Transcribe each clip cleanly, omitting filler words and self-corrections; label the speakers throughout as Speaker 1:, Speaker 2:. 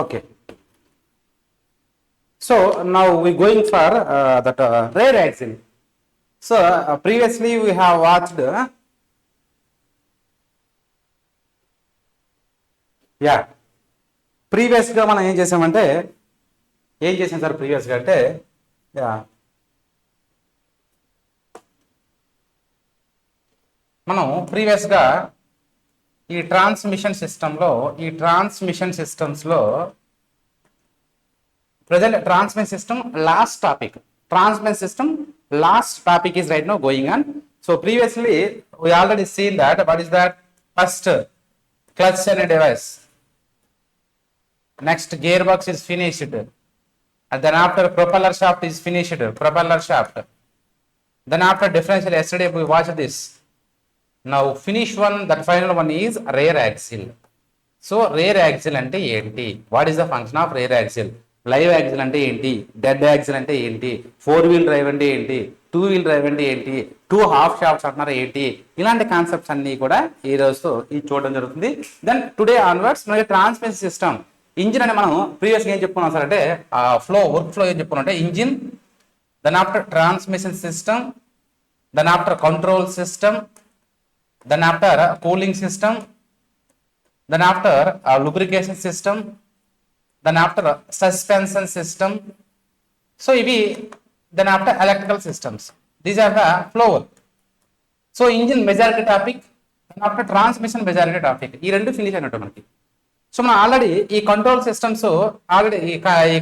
Speaker 1: Okay. So now we going for that rear axle. So previously we have watched ప్రీవియస్గా మనం ఏం చేసాం sir ప్రీవియస్గా అంటే మనం ప్రీవియస్గా ఈ ట్రాన్స్మిషన్ సిస్టమ్స్లో present transmission system last topic is right now going on. So previously we already seen that what is that first clutch and device, next gearbox is finished, and then after propeller shaft is finished, then after differential yesterday we watched this. Now finish one, that final one is rear axle. So rear axle ante enti, what is the function of rear axle? Live axle అంటే ఏంటి, dead axle అంటే ఏంటి, 4-wheel drive అంటే ఏంటి, 2-wheel drive అంటే ఏంటి, 2 half shafts అంటున్నారు ఏంటి, ఇలాంటి కాన్సెప్ట్స్ అన్ని కూడా ఈ రోజుతో ఇది చూడడం జరుగుతుంది. దెన్ టుడే ఆన్వర్డ్స్ మనకి ట్రాన్స్మిషన్ సిస్టమ్ ఇంజిన్ అని మనం ప్రీవియస్గా ఏం చెప్పుకున్నాం సార్ అంటే వర్క్ ఫ్లో ఏం చెప్పుకున్నాం అంటే engine, then after transmission system, then after control system, then after cooling system, then after lubrication system, then after suspension system, so then after electrical systems, these are the flow. So engine majority topic, then after transmission majority topic, ఈ రెండు finish అయినట్టు మనకి. So మనం already ఈ control systems ఈ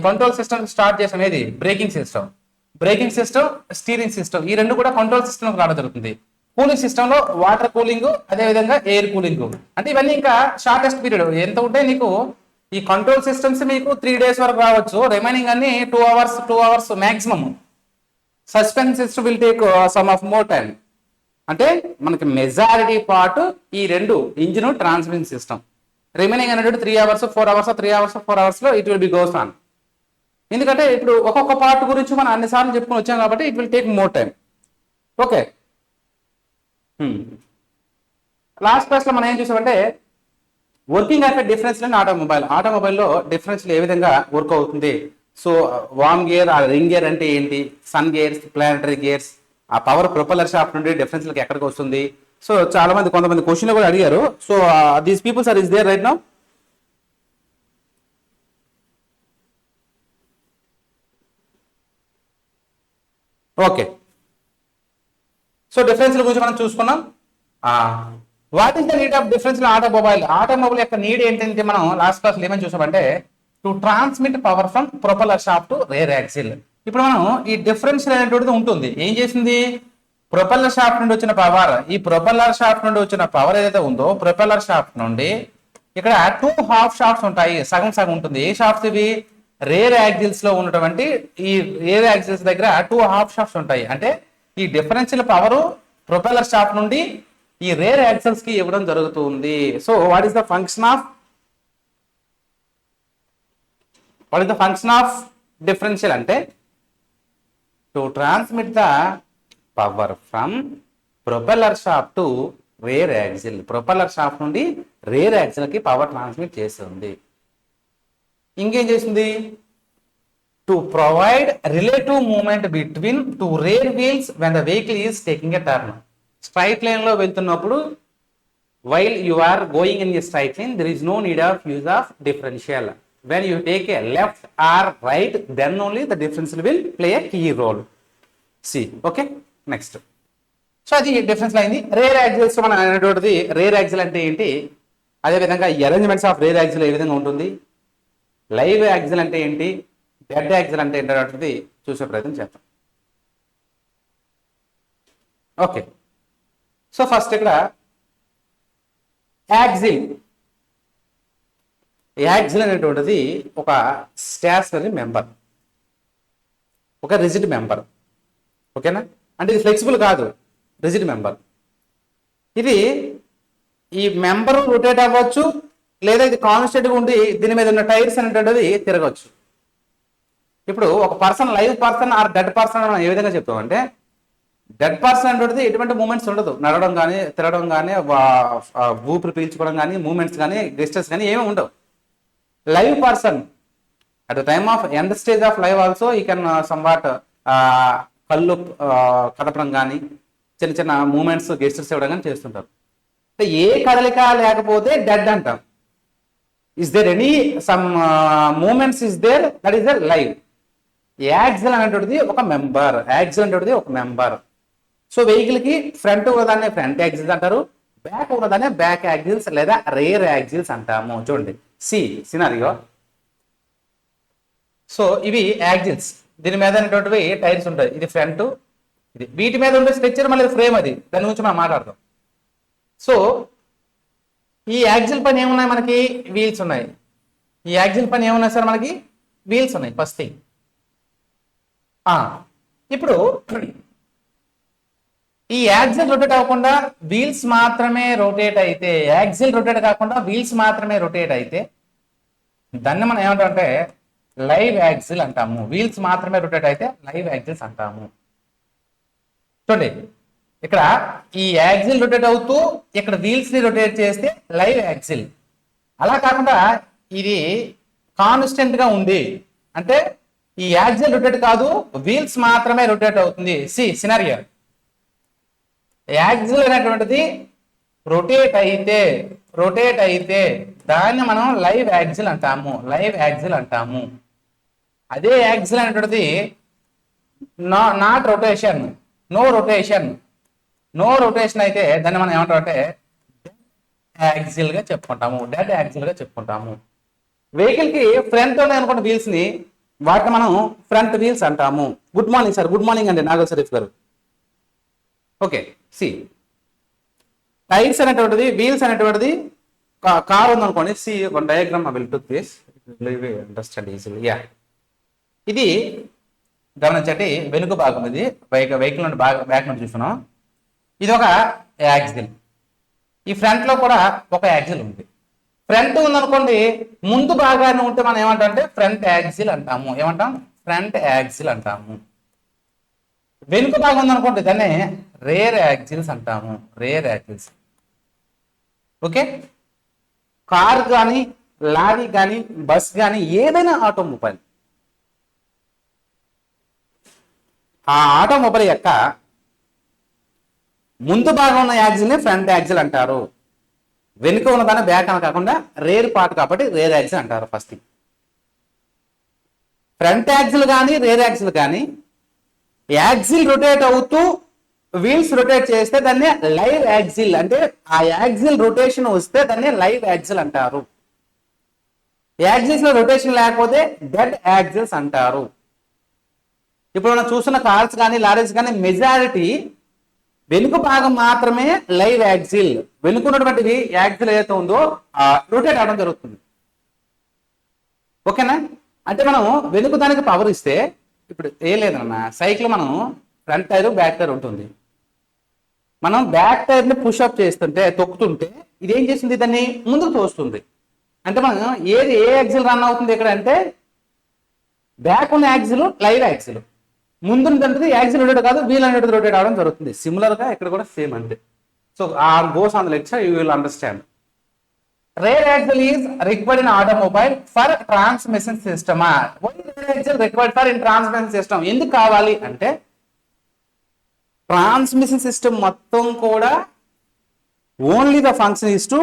Speaker 1: control system start చేసాం. ఏది braking system, steering system, ఈ రెండు కూడా కంట్రోల్ సిస్టమ్ రావడం జరుగుతుంది. కూలింగ్ సిస్టమ్ లో వాటర్ కూలింగ్, అదే విధంగా ఎయిర్ కూలింగ్, అంటే ఇవన్నీ ఇంకా షార్టెస్ట్ పీరియడ్ ఎంత ఉంటే నీకు ఈ కంట్రోల్ సిస్టమ్స్ మీకు 3 days వరకు రావచ్చు, రిమైనింగ్ అన్ని 2 hours maximum. Suspense system will take some of more time. అంటే మనకి మెజారిటీ పార్ట్ ఈ రెండు ఇంజిన్ ట్రాన్స్మిషన్ సిస్టమ్, రిమైనింగ్ అనేది 3 hours 4 hours లో it will be goes on. ఎందుకంటే ఇప్పుడు ఒక్కొక్క పార్ట్ గురించి మనం అన్నిసార్లు చెప్పుకొని వచ్చాం కాబట్టి it will take more time. Okay, last class లో మనం ఏం చూసామంటే వర్కింగ్ ఆఫ్ డిఫరెన్స్ ఇన్ ఆటోమొబైల్లో డిఫరెన్స్ ఏ విధంగా వర్క్ అవుతుంది. So worm gear, ring gear అంటే ఏంటి, సన్ గేర్స్, ప్లానటరీ గేర్స్, ఆ పవర్ ప్రొపెల్లర్ షాఫ్ట్ నుండి డిఫరెన్స్లకి ఎక్కడికి వస్తుంది. సో చాలా మంది కొంతమంది క్వశ్చన్లు కూడా అడిగారు. So these peoples are is there right now. Okay, so డిఫరెన్స్ల గురించి మనం చూసుకున్నాం. What is the need of difference in automobile యొక్క నీడ్ ఏంటంటే మనం లాస్ట్ క్లాస్ ఏమని చూసామంటే to transmit power from propeller shaft to rear axle. ఇప్పుడు మనం ఈ డిఫరెన్షియల్ అనేటువంటిది ఉంటుంది. ఏం చేసింది, ప్రొపెల్లర్ షాఫ్ట్ నుండి వచ్చిన పవర్, ఈ ప్రొపెల్లర్ షాఫ్ట్ నుండి వచ్చిన పవర్ ఏదైతే ఉందో ప్రొపెల్లర్ షాఫ్ట్ నుండి ఇక్కడ 2 హాఫ్ షాఫ్ట్స్ ఉంటాయి, సగం ఉంటుంది. ఏ షాఫ్ట్స్ ఇవి, రేర్ యాక్సిల్స్ లో ఉన్నటువంటి ఈ రేర్ యాక్సిల్స్ దగ్గర 2 హాఫ్ షాఫ్ట్స్ ఉంటాయి. అంటే ఈ డిఫరెన్షియల్ పవర్ ప్రొపెల్లర్ షాఫ్ట్ నుండి ఈ రేర్ యాక్సిల్స్ కి ఇవ్వడం జరుగుతుంది. So what is the function of differential అంటే to transmit the power from propeller shaft to rear axle. Propeller shaft నుండి రేర్ యాక్సిల్ కి పవర్ ట్రాన్స్మిట్ చేస్తుంది. ఇంకేం చేసింది, to provide relative movement between 2 rear wheels when the vehicle is taking a turn. Straight line లో వెళ్తున్నప్పుడు while you are going in a straight line there is no need of use of differential. When you take a left or right then only the differential will play a key role. See okay, next. So అది difference అయింది. Rear axles మనం అనేటువంటిది, rear axle అంటే ఏంటి, అదేవిధంగా ఈ arrangements of rear axle ఏ విధంగా ఉంటుంది, లైవ్ యాక్సిల్ అంటే ఏంటి, డెడ్ యాక్సిల్ అంటే ఏంటనేటువంటిది చూసే ప్రయత్నం చేద్దాం. ఓకే, సో ఫస్ట్ ఇక్కడ యాక్సిల్ అనేటువంటిది ఒక స్టేషనరీ మెంబర్, ఒక రిజిడ్ మెంబర్. ఓకేనా, అంటే ఇది ఫ్లెక్సిబుల్ కాదు, రిజిడ్ మెంబర్. ఇది ఈ మెంబర్ రొటేట్ అవ్వచ్చు, లేదా ఇది కాన్స్టెంట్గా ఉండి దీని మీద ఉన్న టైర్స్ అనేటువంటిది తిరగచ్చు. ఇప్పుడు ఒక person, live person are dead person మనం ఏ విధంగా చెప్తామంటే, డెడ్ పర్సన్ అనేటువంటిది ఎటువంటి మూమెంట్స్ ఉండదు, నడవడం కానీ, తిరగడం కానీ, ఊపిరి పీల్చుకోవడం కానీ, మూమెంట్స్ కానీ, డిస్టెన్స్ కానీ ఏమీ ఉండవు. live person at the time of end stage of life also he can somewhat కళ్ళు కదపడం కానీ చిన్న చిన్న మూమెంట్స్ గెస్టర్స్ ఇవ్వడం కానీ చేస్తుంటారు. అంటే ఏ కదలిక లేకపోతే డెడ్ అంటాం. Is there any some movements is there, that is the live. Axle అనేటువంటిది ఒక మెంబర్, యాక్సిల్ అనేటువంటిది ఒక మెంబర్. సో వెహికల్ కి ఫ్రంట్ ఉన్నదాన్ని ఫ్రంట్ యాక్సిల్స్ అంటారు, బ్యాక్ ఉన్నదాన్ని బ్యాక్ యాక్సిల్స్ లేదా రేర్ యాక్సిల్స్ అంటాము. చూడండి సినారియో. సో ఇవి యాక్సిల్స్, దీని మీద అనేటువంటివి టైర్స్ ఉంటాయి. ఇది ఫ్రంట్, ఇది వీటి మీద ఉండే స్ట్రక్చర్ మళ్ళీ ఫ్రేమ్, అది దాని గురించి మనం మాట్లాడదాం. సో ఈ యాక్సిల్ పైన ఏమున్నాయి మనకి? వీల్స్ ఉన్నాయి. ఈ యాక్సిల్ పైన ఏమున్నాయి సార్? మనకి వీల్స్ ఉన్నాయి ఫస్ట్ థింగ్. ఇప్పుడు ఈ యాక్సిల్ రొటేట్ అవ్వకుండా వీల్స్ మాత్రమే రొటేట్ అయితే, యాక్సిల్ రొటేట్ కాకుండా వీల్స్ మాత్రమే రొటేట్ అయితే దాన్ని మనం ఏమంటామంటే లైవ్ యాక్సిల్ అంటాము. వీల్స్ మాత్రమే రొటేట్ అయితే లైవ్ యాక్సిల్స్ అంటాము. చూడండి ఇక్కడ ఈ యాక్సిల్ రొటేట్ అవుతూ ఇక్కడ వీల్స్ ని రొటేట్ చేస్తే లైవ్ యాక్సిల్. అలా కాకుండా ఇది కాన్స్టెంట్ గా ఉంది అంటే ఈ యాక్సిల్ రొటేట్ కాదు, వీల్స్ మాత్రమే రొటేట్ అవుతుంది. సినారియో, యాక్సిల్ అనేటువంటిది రొటేట్ అయితే దాన్ని మనం లైవ్ యాక్సిల్ అంటాము, లైవ్ యాక్సిల్ అంటాము. అదే యాక్సిల్ అనేటువంటిది నాట్ రొటేషన్, నో రొటేషన్ అయితే దాన్ని మనం ఏమంటాం అంటే యాక్సిల్ గా చెప్పుకుంటాము, డెడ్ యాక్సిల్ గా చెప్పుకుంటాము. వెహికల్ కి ఫ్రంట్ ఉన్నాయి అనుకోండి వీల్స్ ని, వాటిని మనం ఫ్రంట్ వీల్స్ అంటాము. Good morning sir. Good morning అండి నాగల్ షరీఫ్ గారు. ఓకే, టైర్స్ అనేటువంటిది, వీల్స్ అనేటువంటిది కార్ ఉందనుకోండి. ఒక diagram I will to this understand easily. Yeah, ఇది గమనించండి, వెనుక భాగం. ఇది వెహికల్ నుండి బ్యాక్ నుండి చూస్తున్నాం. ఇది ఒక యాక్సిల్. ఈ ఫ్రంట్ లో కూడా ఒక యాక్సిల్ ఉంది. ఫ్రంట్ ఉందనుకోండి, ముందు భాగాన్ని ఉంటే మనం ఏమంటాం అంటే ఫ్రంట్ యాక్సిల్ అంటాము. ఏమంటాం? ఫ్రంట్ యాక్సిల్ అంటాము. వెనుక భాగం ఉందనుకోండి, దాన్ని రేర్ యాక్సిల్స్ అంటాము, రేర్ యాక్సిల్స్. ఓకే, కార్ కానీ లారీ కానీ బస్ కానీ ఏదైనా ఆటోమొబైల్, ఆ ఆటోమొబైల్ యొక్క ముందు భాగం ఉన్న యాక్సిల్ ని ఫ్రంట్ యాక్సిల్ అంటారు. వెనుక ఉన్నదాన్ని బ్యాక్ అని కాకుండా రేర్ పార్ట్ కాబట్టి రేర్ యాక్సిల్ అంటారు. ఫస్ట్ ఫ్రంట్ యాక్సిల్ కానీ రేర్ యాక్సిల్ కానీ యాక్సిల్ రొటేట్ అవుతూ వీల్స్ రొటేట్ చేస్తే దాన్ని లైవ్ యాక్సిల్ అంటే ఆ యాక్సిల్ రొటేషన్ వస్తే దాన్ని లైవ్ యాక్సిల్ అంటారు. యాక్సిల్స్ లో రొటేషన్ లేకపోతే డెడ్ యాక్సిల్స్ అంటారు. ఇప్పుడు మనం చూస్తున్న కార్స్ కానీ లారీస్ కానీ మెజారిటీ వెనుక భాగం మాత్రమే లైవ్ యాక్సిల్. వెనుకున్నటువంటిది యాక్సిల్ ఏదైతే ఉందో రొటేట్ అవడం జరుగుతుంది. ఓకేనా? అంటే మనం వెనుక దానికి పవర్ ఇస్తే, ఇప్పుడు ఏం లేదన్నా, సైకిల్ మనం ఫ్రంట్ టైర్ బ్యాక్ టైర్ ఉంటుంది. మనం బ్యాక్ టైర్ ని పుషప్ చేస్తుంటే, తొక్కుతుంటే ఇది ఏం చేస్తుంది? దాన్ని ముందుకు తోస్తుంది. అంటే మనం ఏ యాక్సిల్ రన్ అవుతుంది ఇక్కడ అంటే బ్యాక్ ఉన్న యాక్సిల్ లైవ్ యాక్సిల్, ముందు యాక్సిల్ రొటేట్ కాదు, వీల్ అనేది రొటేట్ అవడం జరుగుతుంది. సిమిలర్ గా ఇక్కడ కూడా సేమ్ అంతే. So goes on the lecture you will understand. Rear axle is required in automobile for transmission system. Why rear axle required for in transmission system? ఎందుకు కావాలి అంటే ట్రాన్స్మిషన్ సిస్టమ్ మొత్తం కూడా only the function is to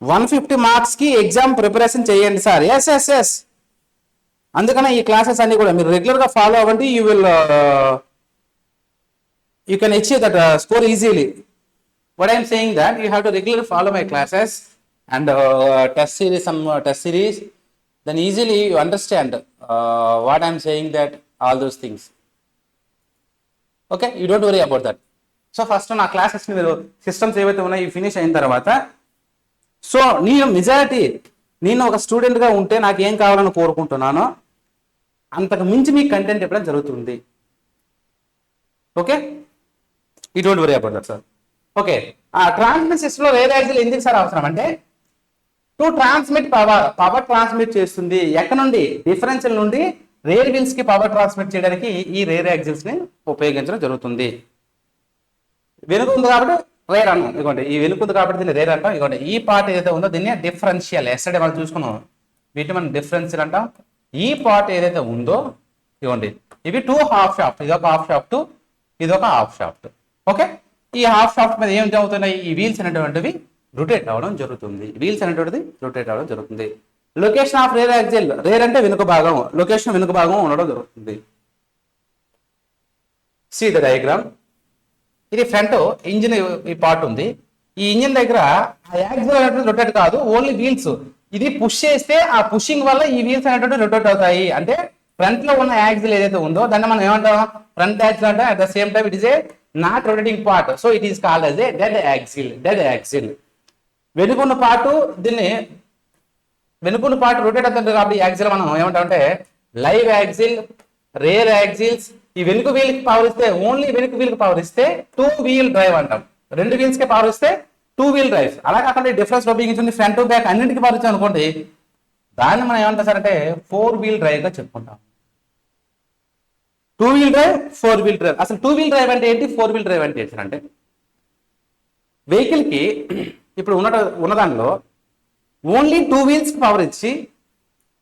Speaker 1: 150 marks కి exam preparation చేయండి sir. Yes. అందుకనే ఈ classes అన్ని కూడా మీరు రెగ్యులర్ గా ఫాలో అవ్వండి. You can achieve that score easily. What I am saying that you have to regularly follow my classes and test series, then easily you understand what I am saying, that all those things. Okay, you don't worry about that. So first నా classes మీరు systems ఏవైతే ఉన్నాయో finish అయిన తర్వాత, so నేను ఒక student గా ఉంటే నాకు ఏం కావాలని కోరుకుంటున్నానో అంతకు మించి మీ కంటెంట్ ఇవ్వడం జరుగుతుంది. Okay, you don't worry about that sir. Okay, ఆ ట్రాన్స్మిట్ సిస్టమ్ లో రేర్ యాక్సిల్ ఎందుకు సార్ అవసరం అంటే టు ట్రాన్స్మిట్ పవర్ ట్రాన్స్మిట్ చేస్తుంది. ఎక్కడ నుండి? డిఫరెన్షియల్ నుండి రేర్ వీల్స్ కి పవర్ ట్రాన్స్మిట్ చేయడానికి ఈ రేర్ యాక్సిల్స్ ని ఉపయోగించడం జరుగుతుంది. వెనుక ఉంది కాబట్టి రేర్ అన్నాం. ఇదిగోండి ఈ వెనుకుంది కాబట్టి దీన్ని రేర్ అంటాం. ఇదిగోండి ఈ పార్ట్ ఏదైతే ఉందో దీన్ని డిఫరెన్షియల్. ఎస్టర్డే మనం చూసుకున్నాం, వీటిని మనం డిఫరెన్షియల్ అంటాం. ఈ పార్ట్ ఏదైతే ఉందో ఇదిగోండి ఇవి టూ హాఫ్ షాఫ్ట్, ఇది ఒక హాఫ్ షాఫ్ట్, ఇది ఒక హాఫ్ షాఫ్ట్. ఓకే, ఈ హాఫ్ షాఫ్ట్ మీద ఏం జరుగుతున్నాయి, ఈ వీల్స్ అనేటువంటివి రొటేట్ అవ్వడం జరుగుతుంది. వీల్స్ అనేటువంటిది రొటేట్ అవ్వడం జరుగుతుంది. Location of rear axle, rear అంటే వెనుక భాగం, లొకేషన్ వెనుక భాగం ఉండడం జరుగుతుంది. See the diagram. ఇది ఫ్రంట్ ఇంజిన్ ఈ పార్ట్ ఉంది. ఈ ఇంజిన్ దగ్గర ఆ యాక్సిల్ అనేటువంటి రొటేట్ కాదు, ఓన్లీ వీల్స్. ఇది పుష్ చేస్తే ఆ పుషింగ్ వల్ల ఈ వీల్స్ అనేటువంటి రొటేట్ అవుతాయి. అంటే ఫ్రంట్ లో ఉన్న యాక్సిల్ ఏదైతే ఉందో దాన్ని మనం ఏమంటాం, ఫ్రంట్ యాక్సిల్ అంటే at the same time it is a not rotating part. So it is called as a dead axle. Dead axle వెనుకున్న పార్ట్, దీన్ని వెనుకున్న పార్ట్ రొటేట్ అవుతుంది కాబట్టి యాక్సిల్ మనం ఏమంటామంటే లైవ్ యాక్సిల్, రేర్ యాక్సిల్స్. ఈ వెనుక వీల్ కి పవర్ ఇస్తే, ఓన్లీ వెనుక వీల్ కి పవర్ ఇస్తే టూ వీల్ డ్రైవ్ అంటాం. రెండు వీల్స్ కి పవర్ ఇస్తే టూ వీల్ డ్రైవ్. అలా కాకుండా డిఫరెన్స్ ఉపయోగించింది ఫ్రంట్ బ్యాక్ అన్నింటికి పవర్ ఇచ్చాం అనుకోండి, దాన్ని మనం ఏమంటాం సార్ అంటే ఫోర్ వీల్ డ్రైవ్ గా చెప్పుకుంటాం. Two wheel drive, four wheel drive. అసలు టూ వీల్ డ్రైవ్ అంటే ఏంటి, ఫోర్ వీల్ డ్రైవ్ అంటే ఏంటి అంటే వెహికల్ కి ఇప్పుడు ఉన్న దానిలో ఓన్లీ టూ వీల్స్ కి పవర్ ఇచ్చి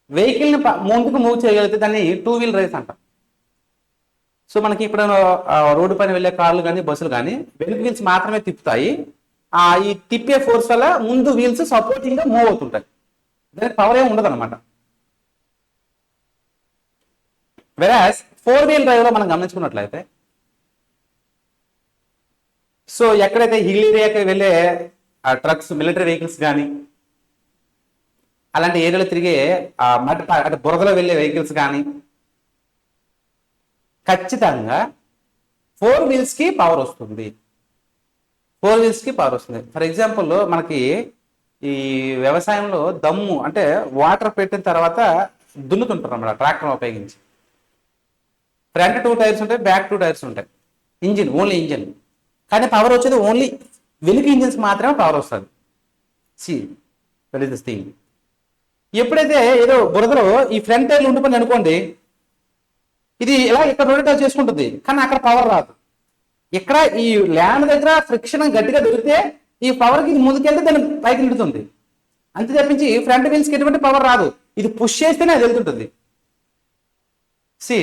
Speaker 1: వెహికల్ ని ముందుకు మూవ్ చేయగలిగితే దాన్ని టూ వీల్ డ్రైవ్స్ అంటాం. సో మనకి ఇప్పుడు రోడ్డు పైన వెళ్ళే కార్లు కానీ బస్సులు కానీ వెనుక వీల్స్ మాత్రమే తిప్పుతాయి. ఈ తిప్పే ఫోర్స్ వల్ల ముందు వీల్స్ సపోర్టింగ్ గా మూవ్ అవుతుంటాయి, దానికి పవర్ ఏమి ఉండదు అనమాట. వెరాస్ ఫోర్ వీల్ డ్రైవ్ లో మనం గమనించుకున్నట్లయితే, సో ఎక్కడైతే హిల్ ఏరియాకి వెళ్ళే ట్రక్స్, మిలిటరీ వెహికల్స్ కానీ అలాంటి ఏరియాలో తిరిగే మట్టి అంటే బురదలో వెళ్ళే వెహికల్స్ కానీ ఖచ్చితంగా ఫోర్ వీల్స్ కి పవర్ వస్తుంది. ఫోర్ వీల్స్ కి పవర్ వస్తుంది. ఫర్ ఎగ్జాంపుల్ మనకి ఈ వ్యవసాయంలో దమ్ము అంటే వాటర్ పెట్టిన తర్వాత దున్నుతుంటారు అన్నమాట ట్రాక్టర్ ఉపయోగించి. ఫ్రంట్ టూ టైర్స్ ఉంటాయి, బ్యాక్ టూ టైర్స్ ఉంటాయి. Engine, only engine. కానీ పవర్ వచ్చేది ఓన్లీ వెనుక ఇంజిన్స్ మాత్రమే పవర్ వస్తుంది. See that is this thing. ఎప్పుడైతే ఏదో బురదలో ఈ ఫ్రంట్ టైర్లు ఉండిపోయింది అనుకోండి, ఇది ఇలా ఇక్కడ రొటేట్ చేసుకుంటుంది, కానీ అక్కడ పవర్ రాదు. ఇక్కడ ఈ ల్యాండ్ దగ్గర ఫ్రిక్షన్ గట్టిగా దొరికితే ఈ పవర్కి ఇది ముందుకెళ్తే దాన్ని పైకి నిలుతుంది. అంతే తప్పించి ఫ్రంట్ వీల్స్కి ఎటువంటి పవర్ రాదు, ఇది పుష్ చేస్తేనే అది వెళ్తుంటుంది. సి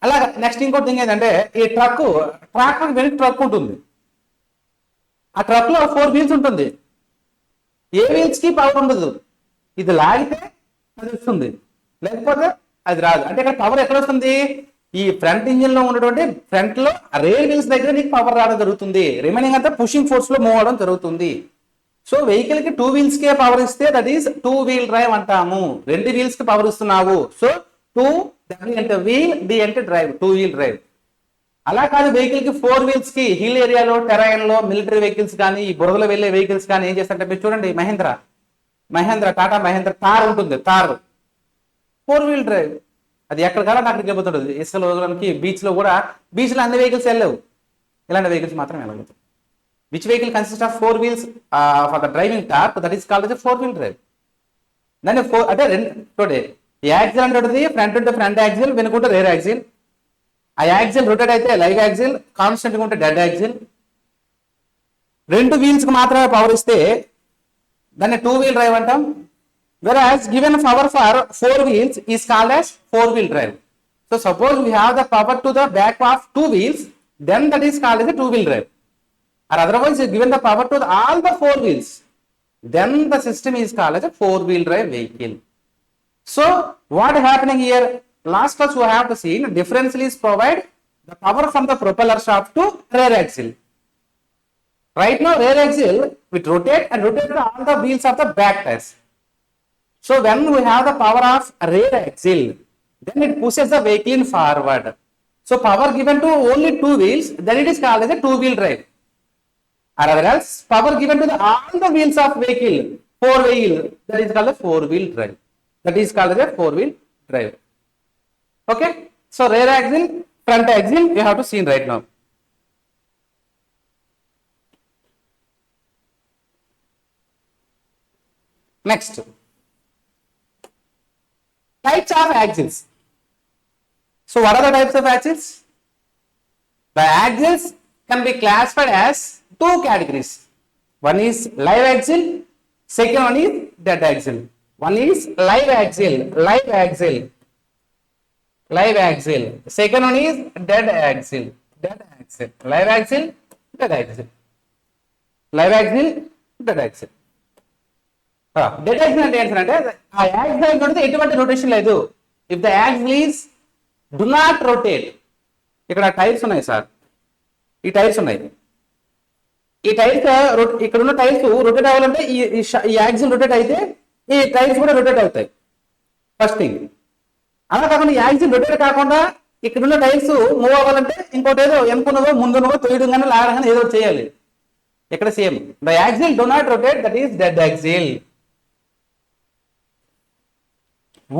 Speaker 1: అలాగా. నెక్స్ట్ ఇంకోటి థింగ్ ఏంటంటే ఈ ట్రాక్టర్ వెనక ట్రక్ ఉంటుంది. ఆ ట్రక్ లో ఫోర్ వీల్స్ ఉంటుంది, ఏ వీల్స్ కి పవర్ ఉండదు. ఇది లాగితే అది వస్తుంది, లేకపోతే అది రాదు. అంటే ఇక్కడ పవర్ ఎక్కడ వస్తుంది, ఈ ఫ్రంట్ ఇంజిన్ లో ఉన్నటువంటి ఫ్రంట్ లో రేర్ వీల్స్ దగ్గర నీకు పవర్ రావడం జరుగుతుంది. రిమైనింగ్ అంతా పుషింగ్ ఫోర్స్ లో మూవ్ అవడం జరుగుతుంది. సో వెహికల్ కి టూ వీల్స్ కే పవర్ ఇస్తే that is two wheel drive అంటాము. రెండు వీల్స్ కి పవర్ ఇస్తున్నావు. సో టూ, డబ్ల్యూ అంటే వీల్, డి అంటే డ్రైవ్, టూ వీల్ డ్రైవ్. అలా కాదు, వెహికల్ కి ఫోర్ వీల్స్ కి హిల్ ఏరియాలో, టెరైన్ లో, మిలిటరీ వెహికల్స్ కానీ ఈ బురదలో వెళ్ళే వెహికల్స్ కానీ ఏం చేస్తారంటే మీరు చూడండి, టాటా మహేంద్ర తార్ ఉంటుంది. తార్ ఫోర్ వీల్ డ్రైవ్. అది ఎక్కడ కావాలో అక్కడికి వెళ్ళిపోతుంది. ఇసుకలో బీచ్ లో కూడా, బీచ్ లో అన్ని వెహికల్స్ వెళ్ళవు, ఇలాంటి వెహికల్స్ మాత్రం వెళ్ళగలుగుతాయి. Which vehicle consist of four wheels for the driving torque, that is called four wheel drive. దాన్ని అంటే చూడండి, యాక్సిల్ అంటే ఫ్రంట్ ఉంటే ఫ్రంట్ యాక్సిల్, వెనుకుంటే రేర్ యాక్సిల్. ఆ యాక్సిల్ రొటేట్ అయితే లైవ్ యాక్సిల్, కాన్స్టెంట్ గా ఉంటే డెడ్ యాక్సిల్. రెండు వీల్స్ కి మాత్రమే పవర్ ఇస్తే దాన్ని టూ వీల్ డ్రైవ్ అంటాం. Whereas given power for four wheels is called as four wheel drive. So suppose we have the power to the back of two wheels, then that is called as a two wheel drive. Or otherwise given the power to all the four wheels, then the system is called as a four wheel drive vehicle. So what is happening here? Last class we have to see differential is provide the power from the propeller shaft to rear axle. Right now rear axle it rotate all the wheels of the back tires. So when we have the power of rear axle, then it pushes the vehicle in forward. So power given to only two wheels, then it is called as a two wheel drive. Or else power given to all the wheels of vehicle, four wheel, that is called a four wheel drive. That is called as a four wheel drive. Okay. So rear axle, front axle, you have to see right now. Next. Types of axles. So what are the types of axles? The axles can be classified as two categories. One is live axle, second one is dead axle. One is live axle. Second one is dead axle. Live axle, dead axle. Dead axle. Dead axle అంటే ఏంటంటే ఆ axle అంటే ఎటువంటి rotation లేదు. If the axle is do not rotate. ఇక్కడ tyres ఉన్నాయి sir, ఈ tyres ఉన్నాయి. ఈ టైర్స్ ఇక్కడ ఉన్న టైర్స్ రొటేట్ అవ్వాలంటే ఈ యాక్సిల్ రొటేట్ అయితే ఈ టైర్స్ కూడా రొటేట్ అవుతాయి. First thing. అలా కాకుండా ఈ యాక్సిల్ రొటేట్ కాకుండా ఇక్కడ ఉన్న టైర్స్ మూవ్ అవ్వాలంటే ఇంకోటి ఏదో వెనుకున్నదో ముందున్నదో తొయ్యడం కానీ లాగడం కానీ ఏదో చేయాలి. ఇక్కడ same the axle do not rotate, that is dead axle.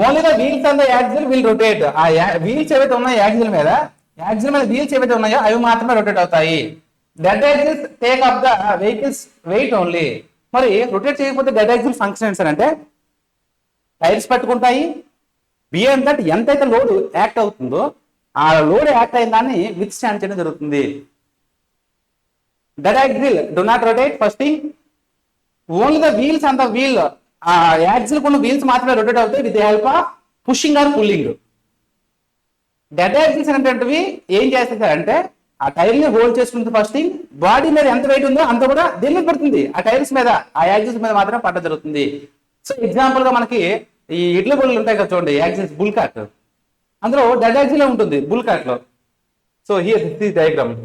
Speaker 1: Only the wheels on the axle will rotate. ఆ వీల్స్ ఏవైతే ఉన్నాయో యాక్సిల్ మీద వీల్స్ ఏవైతే ఉన్నాయో అవి మాత్రమే రొటేట్ అవుతాయి. Dead axles take up the vehicles weight only. మరి రొటేట్ చేయకపోతే డెడ్ యాక్సిల్ ఫంక్షన్ ఏంటి సార్ అంటే టైర్స్ పట్టుకుంటాయి. బియాండ్ దట్ ఎంతైతే లోడ్ యాక్ట్ అవుతుందో ఆ లోడ్ యాక్ట్ అయిన దాన్ని విత్ స్టాండ్ చేయడం జరుగుతుంది. Dead axle do not rotate. First thing, only the wheels on the wheel, ఆ యాక్సిల్ కొన్ని వీల్స్ మాత్రమే రొటేట్ అవుతాయి with the help of pushing or pulling. Dead axles అనేటువంటివి ఏం చేస్తాయి సార్ అంటే ఆ టైర్ ని హోల్డ్ చేసుకుంటుంది. ఫస్ట్ థింగ్, బాడీ మీద ఎంత వెయిట్ ఉందో అంత కూడా దేని మీద పడుతుంది, ఆ టైర్స్ మీద, ఆ యాక్సిల్స్ మీద మాత్రమే పడడం జరుగుతుంది. సో ఎగ్జాంపుల్ గా మనకి ఈ ఇడ్ల బుల్లు ఉంటాయి కదా చూడండి, యాక్సిల్స్ బుల్ కార్ట్, అందులో డెడ్ యాక్సిల్ ఉంటుంది బుల్ కార్ట్ లో. So here this is diagram.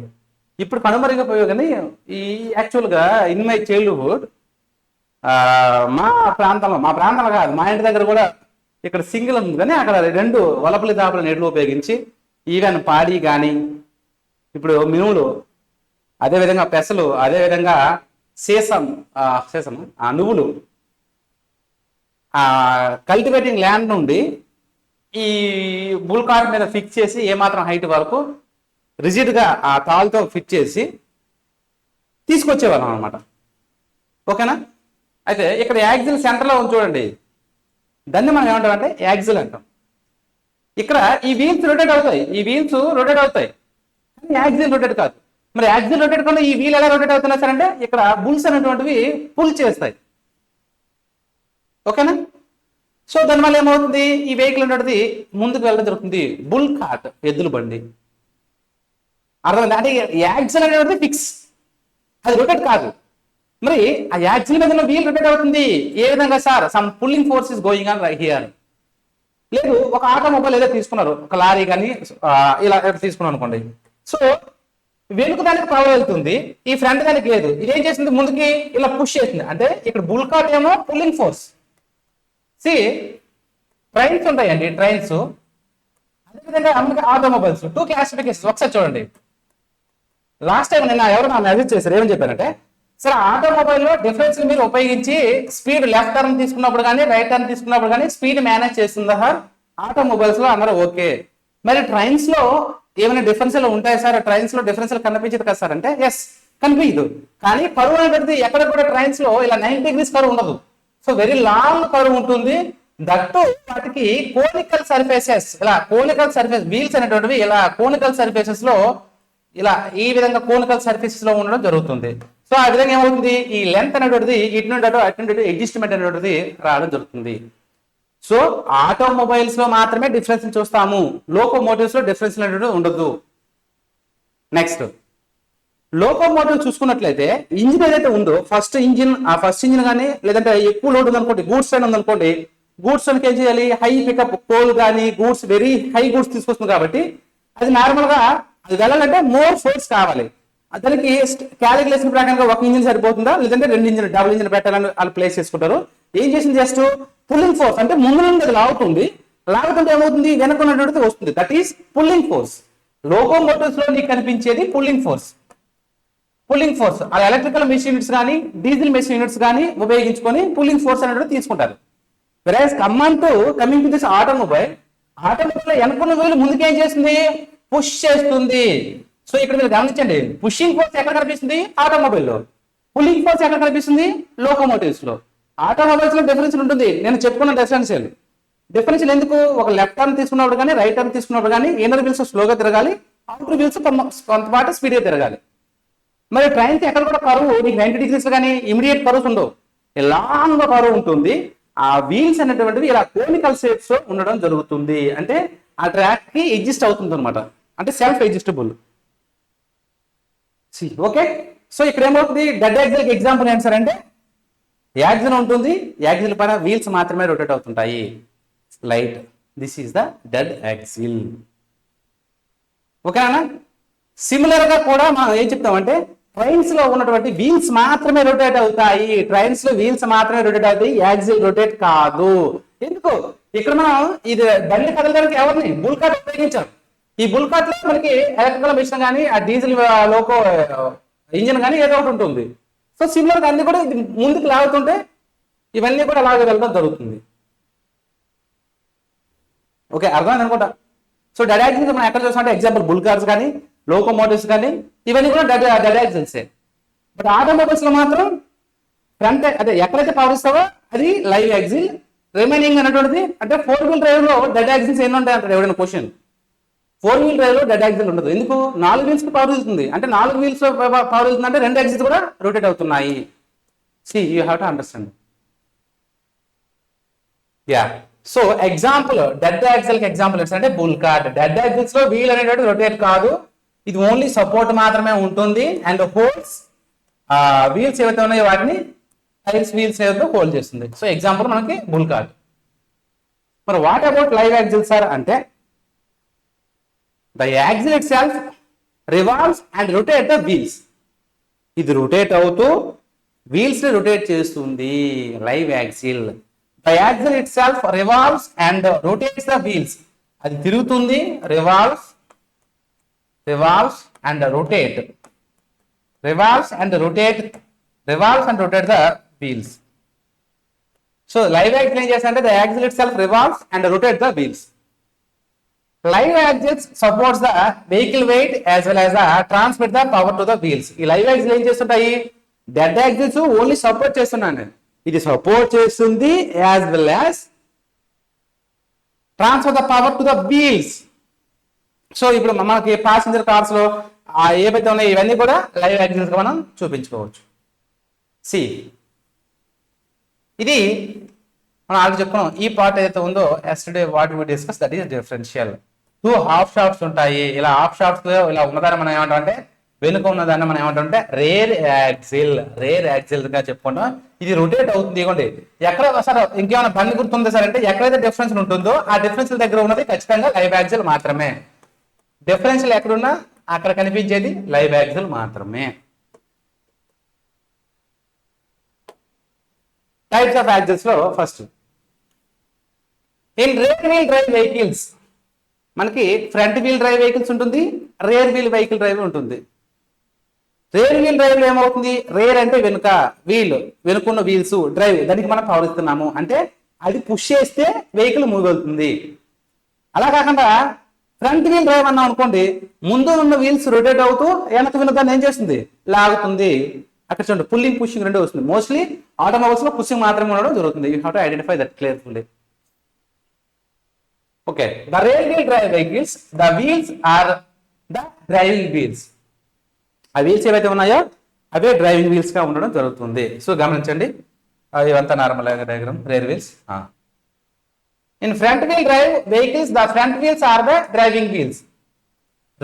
Speaker 1: ఇప్పుడు కనుమరుగైపోయావు కానీ ఈ యాక్చువల్ గా ఇన్ మై చైల్డ్హుడ్ మా ప్రాంతంలో కాదు, మా ఇంటి దగ్గర కూడా ఇక్కడ సింగిల్ ఉంది కానీ అక్కడ రెండు వలపలి దాపుల నీళ్లు ఉపయోగించి ఈవెన్ పాడి కానీ ఇప్పుడు మినుములు, అదేవిధంగా పెసలు, అదేవిధంగా సీసం నువ్వులు కల్టివేటింగ్ ల్యాండ్ నుండి ఈ బుల్ కార్ట్ మీద ఫిక్స్ చేసి ఏమాత్రం హైట్ వరకు రిజిడ్గా ఆ తాళ్ళతో ఫిట్ చేసి తీసుకొచ్చేవాళ్ళం అనమాట. ఓకేనా? అయితే ఇక్కడ యాక్సిల్ సెంటర్లో ఉంది చూడండి, దాన్ని మనం ఏమంటాం అంటే యాక్సిల్ అంటాం. ఇక్కడ ఈ వీల్స్ రొటేట్ అవుతాయి కానీ యాక్సిల్ రొటేట్ కాదు. మరి యాక్సిల్ రొటేట్ కాకుండా ఈ వీల్ ఎలా రొటేట్ అవుతున్నా సరే అంటే ఇక్కడ బుల్స్ అనేటువంటివి పుల్ చేస్తాయి. ఓకేనా? సో దానివల్ల ఏమవుతుంది, ఈ వెహికల్ అనేది ముందుకు వెళ్ళడం జరుగుతుంది. బుల్ కార్ట్, ఎద్దుల బండి. అర్థమైంది? అంటే యాక్సిల్ అనేది ఫిక్స్, అది రొటేట్ కాదు. మరి ఆ యాక్సిల్ మీద ఉన్న వీల్ రొటేట్ అవుతుంది. ఏ విధంగా sir? Some pulling force is going on right here. లేదు, ఒక ఆటోమొబైల్ ఏదో తీసుకున్నారు, ఒక లారీ కానీ ఇలా తీసుకున్నాను అనుకోండి. సో వెనుక దానికి పవర్ వెళ్తుంది, ఈ ఫ్రంట్ దానికి లేదు. ఇదేం చేసింది, ముందుకి ఇలా పుష్ చేసింది. అంటే ఇక్కడ బుల్ కార్ట్ ఏమో పుల్లింగ్ ఫోర్స్. ట్రైన్స్ ఉంటాయండి, ట్రైన్స్. అదేవిధంగా ఆటోమొబైల్స్ టూ క్లాసిఫికేషన్స్ ఒకసారి చూడండి. లాస్ట్ టైం నేను ఎవరు నా మెసేజ్ చేశారు, ఏమని చెప్పారంటే సార్ ఆటోమొబైల్లో డిఫరెన్స్ మీరు ఉపయోగించి స్పీడ్ లెఫ్ట్ టర్న్ తీసుకున్నప్పుడు కానీ రైట్ టర్న్ తీసుకున్నప్పుడు కానీ స్పీడ్ మేనేజ్ చేస్తుందా సార్? ఆటోమొబైల్స్ లో అన్నారు ఓకే. మరి ట్రైన్స్ లో ఏమైనా డిఫరెన్స్లు ఉంటాయి సార్? ట్రైన్స్ లో డిఫరెన్స్లు కనిపించదు కదా సార్ అంటే ఎస్, కనిపించదు. కానీ కరువు అనేది ఎక్కడ కూడా ట్రైన్స్ లో ఇలా 90 degrees కరువు ఉండదు. సో వెరీ లాంగ్ కరువు ఉంటుంది. దట్టు వాటికి కోనికల్ సర్ఫేసెస్, ఇలా కోనికల్ సర్ఫేస్ వీల్స్ అనేటువంటివి ఇలా కోనికల్ సర్ఫేసెస్ లో ఇలా ఈ విధంగా కోనికల్ సర్ఫేసెస్ లో ఉండడం జరుగుతుంది. సో ఆ విధంగా ఏమవుతుంది, ఈ లెంత్ అనేటువంటిది ఇటు నుండి అటు నుండి అడ్జస్ట్మెంట్ అనేటువంటిది రావడం జరుగుతుంది. సో ఆటోమొబైల్స్ లో మాత్రమే డిఫరెన్స్ చూస్తాము, లోకోమోటివ్స్ లో డిఫరెన్స్ అనేటువంటి ఉండదు. నెక్స్ట్ లోకోమోటివ్ చూసుకున్నట్లయితే ఇంజిన్ ఏదైతే ఉందో ఫస్ట్ ఇంజిన్ కానీ లేదంటే ఎక్కువ లోడ్ ఉందనుకోండి, గూడ్స్ ట్రైన్ ఉందనుకోండి, గూడ్స్ ట్రైన్కి ఏం చేయాలి, హై పికప్ కోల్ కానీ గూడ్స్ వెరీ హై గూడ్స్ తీసుకొస్తుంది కాబట్టి అది నార్మల్ గా అది వెళ్ళాలంటే మోర్ ఫోర్స్ కావాలి. దానికి క్యాలిక్యులేషన్ ప్రకారంగా ఒక ఇంజిన్ సరిపోతుందా లేదంటే 2 ఇంజిన్ డబుల్ ఇంజిన్ పెట్టాలని వాళ్ళు ప్లేస్ చేసుకుంటారు. ఏం చేసింది, జస్ట్ పుల్లింగ్ ఫోర్స్ అంటే ముందు నుండి అది లాగుతుంటే ఏమవుతుంది, వెనకున్నటువంటిది వస్తుంది. That is pulling force. Locomotives లో నీకు కనిపించేది పుల్లింగ్ ఫోర్స్. ఆ ఎలక్ట్రికల్ మెషిన్ యూనిట్స్ కానీ డీజిల్ మెషిన్ యూనిట్స్ కానీ ఉపయోగించుకొని పుల్లింగ్ ఫోర్స్ అనేది తీసుకుంటారు. వెరాజ్ కమింగ్ టు దిస్ ఆటోమొబైల్ లో వెనుకున్న వీలు ముందుకు ఏం చేస్తుంది, పుష్ చేస్తుంది. సో ఇక్కడ మీరు గమనించండి, పుషింగ్ ఫోర్స్ ఎక్కడ కనిపిస్తుంది, ఆటోమొబైల్లో. పుల్లింగ్ ఫోర్స్ ఎక్కడ కనిపిస్తుంది, లోకోమోటివ్స్ లో. ఆటోమొబైల్స్ లో డిఫరెన్స్ ఉంటుంది, నేను చెప్పుకున్న డిఫరెన్స్ ఎందుకు, ఒక లెఫ్ట్ టర్న్ తీసుకున్నప్పుడు కానీ రైట్ టర్న్ తీసుకున్నప్పుడు కానీ ఇన్నర్ వీల్స్ స్లోగా తిరగాలి, అవుటర్ వీల్స్ కొంతపాటు స్పీడ్గా తిరగాలి. మరి ట్రైన్కి ఎక్కడ కూడా కరువు నీకు 90 degrees కానీ ఇమీడియట్ కరువుస్ ఉండవు, లాంగ్ కరువు ఉంటుంది. ఆ వీల్స్ అనేటువంటివి ఇలా కోనికల్ షేప్స్ లో ఉండడం జరుగుతుంది. అంటే ఆ ట్రాక్ కి ఎగ్జిస్ట్ అవుతుంది అనమాట, అంటే సెల్ఫ్ ఎగ్జిస్టబుల్. ఓకే, సో ఇక్కడ ఏమవుతుంది, డెడ్ యాక్సిల్ ఎగ్జాంపుల్ ఏంటి సార్ అంటే యాక్సిల్ ఉంటుంది, యాక్సిల్ పైన వీల్స్ మాత్రమే రొటేట్ అవుతుంటాయి. Light, this is the dead axle. ఓకేనా? సిమిలర్ గా కూడా మనం ఏం చెప్తామంటే ట్రైన్స్ లో ఉన్నటువంటి వీల్స్ మాత్రమే రొటేట్ అవుతాయి, ట్రైన్స్ లో వీల్స్ మాత్రమే రొటేట్ అవుతాయి, యాక్సిల్ రొటేట్ కాదు. ఎందుకు? ఇక్కడ మనం ఇది బండి కదలడానికి ఎవరిని బుల్ కార్ట్ ఉపయోగించాం. ఈ బుల్ కార్ట్ లో మనకి ఎలక్ట్రికల్ మిషన్ కానీ ఆ డీజిల్ లోకో ఇంజిన్ కానీ ఏదో ఒకటి ఉంటుంది. సో సిమిలర్ గా అన్ని కూడా ఇది ముందుకు లాగుతుంటే ఇవన్నీ కూడా అలాగే వెళ్ళడం జరుగుతుంది. ఓకే, అర్థమైంది అనుకుంటా. సో డెడ్ యాక్సిల్స్ మనం ఎక్కడ చూసామంటే ఎగ్జాంపుల్ బుల్ కార్స్ కానీ లోకోమోటివ్స్ కానీ ఇవన్నీ కూడా డెడ్ యాక్సిల్సే. బట్ ఆటోమొబైల్స్ లో మాత్రం ఫ్రంట్ అదే ఎక్కడైతే పవర్ ఇస్తావో అది లైవ్ యాక్సిల్, రిమైనింగ్ అనేటువంటిది అంటే 4-wheel డ్రైవ్ లో డెడ్ యాక్సిల్స్ ఎన్ని ఉంటాయి అంటారు ఎవరైనా క్వశ్చన్. 4-wheel డ్రైవ్ లో డెడ్ యాక్సిల్ ఉండదు. ఎందుకు? 4 వీల్స్ కి పవర్ వెళ్తుంది, అంటే 4 వీల్స్ పవర్ వెళ్తుంది అంటే 2 యాక్సిల్స్ కూడా రొటేట్ అవుతున్నాయి. See you have to understand. Yeah, so example dead axle కి ఎగ్జాంపుల్ ఏంటంటే బుల్ కార్ట్. డెడ్ యాక్సిల్స్ లో వీల్ అనేటువంటి రొటేట్ కాదు, ఇది ఓన్లీ సపోర్ట్ మాత్రమే ఉంటుంది. అండ్ హోల్స్ వీల్స్ ఏవైతే ఉన్నాయో వాటిని టైర్స్ వీల్స్ ఏవైతే హోల్డ్ చేస్తుంది. సో ఎగ్జాంపుల్ మనకి బుల్ కార్ట్. మరి what about live axle sir అంటే the axle itself revolves and rotate the wheels. ఇది రొటేట్ అవుతూ వీల్స్ ని రొటేట్ చేస్తుంది live axle. The axle itself revolves and rotates the wheels. అది తిరుగుతుంది, revolves and rotate, revolves and rotate the wheels. So live axle ఏం చేస్తారంటే the axle itself revolves and rotates the wheels. Live axis supports the vehicle weight as well as the transmit the power to the wheels. ఈ live axle ఏం చేస్తుంటాయి, dead axles only support చేస్తున్నాను, ఇది support చేస్తుంది as well as transfer the power to the wheels. So ఇప్పుడు మనకి passenger cars లో ఏవైతే ఉన్నాయో ఇవన్నీ కూడా లైవ్ యాక్సిల్స్ గా మనం చూపించుకోవచ్చు. సి ఇది మనం ఆల్రెడీ చెప్పుకున్నాం. ఈ పార్ట్ ఏదైతే ఉందో yesterday what we discuss that is differential. 2 half shafts ఉంటాయి. ఇలా హాఫ్ షాఫ్ట్స్ ఇలా ఉన్నదాన్ని మనం ఏమంటామంటే వెనుక ఉన్నదాన్ని మనం ఏమంటామంటే రేర్ యాక్సిల్ గా చెప్పుకుంటాం. ఇది రొటేట్ అవుతుంది. ఇవ్వండి ఎక్కడ సార్ ఇంకేమైనా బండి గుర్తుందా సార్ అంటే ఎక్కడైతే డిఫరెన్స్ ఉంటుందో ఆ డిఫరెన్స్ దగ్గర ఉన్నది ఖచ్చితంగా లైవ్ యాక్సిల్ మాత్రమే. డిఫరెన్షియల్ ఎక్కడున్నా అక్కడ కనిపించేది లైవ్ యాక్సిల్ మాత్రమే. టైప్స్ ఆఫ్ యాక్సిల్స్ లో first in rear wheel drive vehicles మనకి ఫ్రంట్ వీల్ డ్రైవ్ వెహికల్స్ ఉంటుంది, రేర్ వీల్ వెహికల్ డ్రైవ్ ఉంటుంది. రేర్ వీల్ డ్రైవ్ లో ఏమవుతుంది, రేర్ అంటే వెనుక, వీల్ వెనుకున్న వీల్స్, డ్రైవ్ దానికి మనం పవర్ ఇస్తున్నాము అంటే అది పుష్ చేస్తే వెహికల్ మూవ్ అవుతుంది. అలా కాకుండా ఫ్రంట్ వీల్ డ్రైవ్ అన్నాం అనుకోండి, ముందు ఉన్న వీల్స్ రొటేట్ అవుతూ వెనక వీల్ దాన్ని ఏం చేస్తుంది, లాగుతుంది. అక్కడ చూడండి పుల్లింగ్ పుషింగ్ రెండు వస్తుంది. మోస్ట్లీ ఆటోమొబైల్స్ లో పుషింగ్ మాత్రమే ఉండడం జరుగుతుంది. You have to identify that clearfully. Okay, the rear wheel drive vehicles the wheels are the driving wheels. ఆ వీల్స్ ఏవైతే ఉన్నాయో అవే డ్రైవింగ్ వీల్స్ గా ఉండడం జరుగుతుంది. సో గమనించండి, ఇవంతా normal diagram. Rear wheels. In front wheel drive vehicles the front wheels are the driving wheels.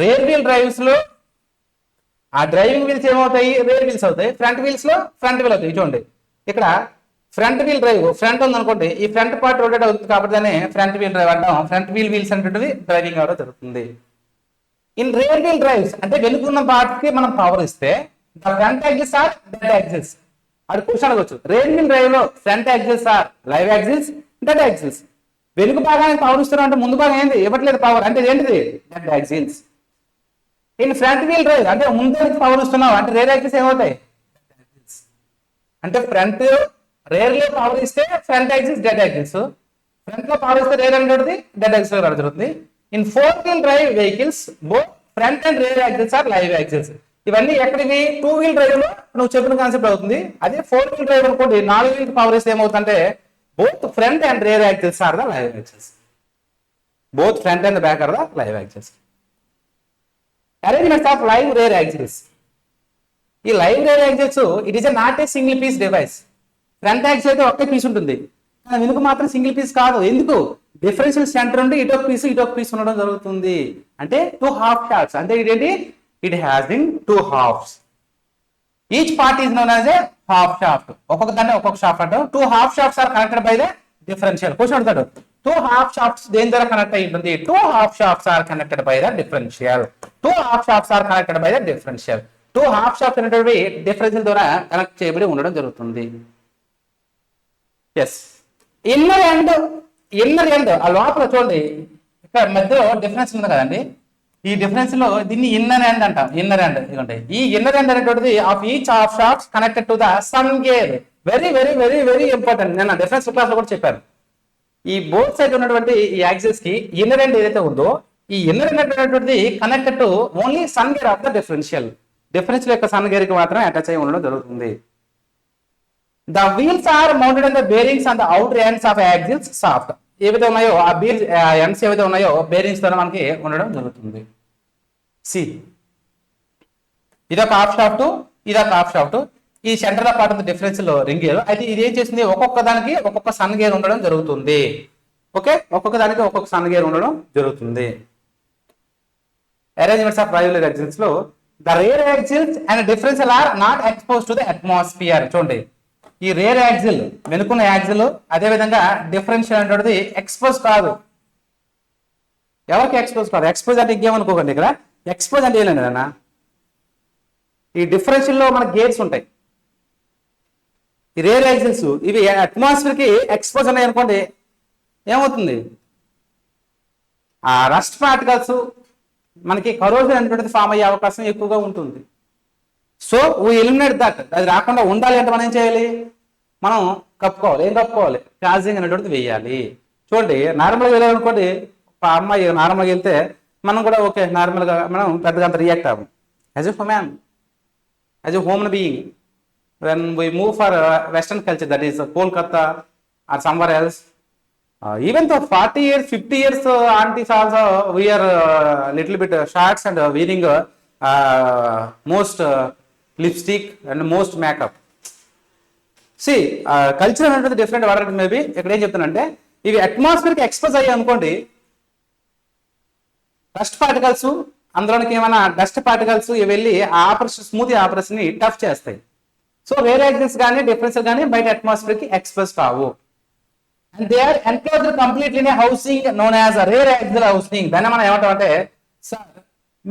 Speaker 1: Rear wheel drives లో ఆ డ్రైవింగ్ వీల్స్ ఏమవుతాయి, రేర్ వీల్స్ అవుతాయి. ఫ్రంట్ వీల్స్ లో ఫ్రంట్ వీల్ అవుతాయి. చూడండి ఇక్కడ ఫ్రంట్ వీల్ డ్రైవ్, ఫ్రంట్ ఉంది అనుకోండి, ఈ ఫ్రంట్ పార్ట్ రొటేట్ అవుతుంది కాబట్టి దాన్ని ఫ్రంట్ వీల్ డ్రైవ్ అంటాం. ఫ్రంట్ వీల్ వీల్స్ అంటే డ్రైవింగ్ అవడం జరుగుతుంది. ఇన్ రేర్ వీల్ డ్రైవ్స్ అంటే వెనుకున్న పార్ట్ కి మనం పవర్ ఇస్తే the front axles are dead axles. అది క్వశ్చన్ అడగొచ్చు. రేర్ వీల్ డ్రైవ్ లో front axles are live axles, dead axles. వెనుక భాగానికి పవర్ ఇస్తున్నాం అంటే ముందు భాగం ఏంటి, ఇవ్వట్లేదు పవర్ అంటే ఏంటిది, dead axles. In front wheel drive అంటే ముందు పవర్ ఇస్తున్నాం అంటే రేర్ యాక్సిల్స్ ఏమవుతాయి, అంటే ఫ్రంట్ రేర్ లో పవర్ ఇస్తే front axles dead axles, front లో పవర్ ఇస్తే రేర్ అనేది డెడ్ యాక్సిల్స్ జరుగుతుంది. In 4 wheel drive vehicles both front and rear axles are live axles. ఇవన్నీ ఎక్కడివి, 2 వీల్ డ్రైవ్ లో నువ్వు చెప్పిన కాన్సెప్ట్ అవుతుంది. అదే 4 వీల్ డ్రైవ్ అనుకోండి, 4 వీల్ పవర్ ఇస్తే ఏమవుతుందంటే both front and rear axles are the live axles. Both front and the back are the live axles. Arrangements of live rear axles. ఈ live rear axles it is not a single piece device. Front axle అయితే ఒకే piece ఉంటుంది, కానీ వెనుక మాత్రం single piece కాదు. ఎందుకు? Differential centre ఉండి ఇటొక పీస్ ఉండడం జరుగుతుంది. అంటే 2 హాఫ్ షాఫ్ట్స్. అంటే ఇదేంటి? It has been 2 halfs. Each part is known as a half shaft. ఒక్కొక్క దాన్ని ఒక్కొక్క షాఫ్ట్ అంటారు. 2 half shafts are connected by the differential. Question అడుగుతాడు, 2 హాఫ్ షాఫ్ట్స్ దేని ద్వారా కనెక్ట్ అయి ఉంటుంది? 2 half shafts are connected by the differential. 2 half shafts are connected by the differential. 2 half shafts అనేటివి డిఫరెన్షియల్ ద్వారా కనెక్ట్ చేయబడి ఉండడం జరుగుతుంది. ఎస్, ఇన్నర్ ఎండ్ ఆ లోపల చూడండి, ఇక్కడ మధ్యలో డిఫరెన్స్ ఉంది కదండి. ఈ డిఫరెన్స్ లో దీన్ని ఇన్నర్ ఎండ్ అంటాం. ఇన్నర్ ఎండ్ ఇదిగోండి. ఈ ఇన్నర్ ఎండ్ అనేటువంటిది of each half shafts connected to the sun gear. Very very very very important. నేను డిఫరెన్స్ క్లాస్ లో కూడా చెప్పాను. ఈ బోత్ సైడ్ ఉన్నటువంటి ఈ యాక్సిస్ కి ఇన్నర్ ఎండ్ ఏదైతే ఉందో, ఈ ఇన్నర్ ఎండ్ అనేటువంటిది connected to only sun gear of the differential. Differential యొక్క సన్ గేర్ కి మాత్రం అటాచ్ అయి ఉండడం జరుగుతుంది. The wheels are mounted on the bearings on the outer ends of axles shaft. ఏవైతే ఉన్నాయో ఆ ఎండ్స్ ఏవైతే ఉన్నాయో బేరింగ్స్ ద్వారా మనకి ఉండడం జరుగుతుంది. సి, ఇదొక హాఫ్ షాఫ్ట్, ఇదొక హాఫ్ షాఫ్ట్. ఈ centre of part of the difference లో రింగ్ గేర్. అయితే ఇది ఏం చేసింది? ఒక్కొక్క దానికి ఒక్కొక్క సన్ గేర్ ఉండడం జరుగుతుంది. ఓకే, ఒక్కొక్క దానికి ఒక్కొక్క సన్ గేర్ ఉండడం జరుగుతుంది. అరేంజ్మెంట్స్ ఆఫ్ రైల్వే యాక్సిల్స్ లో the rear axles and differential are not expose to the atmosphere. చూడండి, ఈ రేర్ యాక్సిల్ వెనుకున్న యాక్సిల్, అదేవిధంగా డిఫరెన్షియల్ అనేది ఎక్స్పోజ్ కాదు. ఎవరికి ఎక్స్పోజ్ కాదు? ఎక్స్పోజ్ అంటే ఇంకేమనుకోకండి. ఇక్కడ ఎక్స్పోజ్ అంటే ఏంటండి అన్న, ఈ డిఫరెన్షియల్ లో మనకి గేర్స్ ఉంటాయి. ఈ రేర్ యాక్సిల్స్ ఇవి అట్మాస్ఫియర్ కి ఎక్స్పోజ్ ఉన్నాయి అనుకోండి, ఏమవుతుంది? ఆ రస్ట్ పార్టికల్స్ మనకి కరోజన్ అనేటువంటిది ఫామ్ అయ్యే అవకాశం ఎక్కువగా ఉంటుంది. So we eliminate that. అది రాకుండా ఉండాలి అంటే మనం ఏం చేయాలి? మనం కప్పుకోవాలి. ఏం కప్పుకోవాలి? ఛార్జింగ్ అనేటువంటిది వేయాలి. చూడండి, నార్మల్గా వెళ్ళాలనుకోండి, అమ్మాయి నార్మల్గా వెళ్తే మనం కూడా ఓకే, నార్మల్గా మనం పెద్దగా అంత రియాక్ట్ అవ్వం. As a human, as a human being, when we move for western culture, that is Kolkata or somewhere else, even though 40 years 50 years aunties also wear little bit shorts and wearing most lipstick and most makeup. See, culture అనేది different. Water maybe ఇక్కడ ఏం చెప్తానంటే, ఇవి atmosphere కి expose అయ్యాయి అనుకోండి, dust particles, అందులోనికి ఏమైనా dust particles ఇవి వెళ్ళి ఆపరేషన్, స్మూత్ ఆపరేషన్ ని టఫ్ చేస్తాయి. సో వేరే యాక్సిల్స్ కానీ డిఫరెన్షియల్ కానీ బయట అట్మాస్ఫియర్ కి ఎక్స్పోజ్ కావు. And they are enclosed completely in a housing known as a rear axial housing. దాన్ని మనం ఏమంటామంటే, సార్